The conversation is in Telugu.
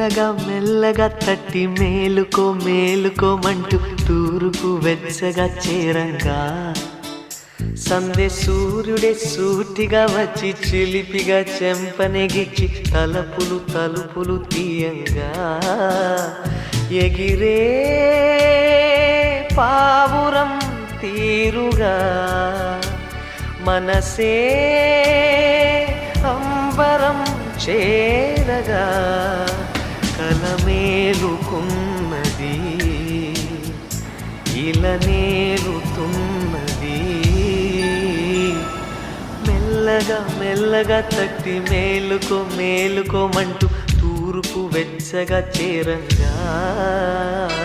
మెల్లగా మెల్లగా తట్టి మేలుకో మేలుకోమంటూ తూర్పు వెచ్చగా చేరంగా సందే సూర్యుడే సూటిగా వచ్చి చిలిపిగా చెంపనెగిచ్చి తలుపులు తలుపులు తీయంగా ఎగిరే పావురం తీరుగా మనసే అంబరం చేరగా కలమేలుకున్నది ఇలనేలుతున్నది మెల్లగా మెల్లగా తట్టి మేలుకో మేలుకోమంటూ తూర్పు వెచ్చగా చేరంగా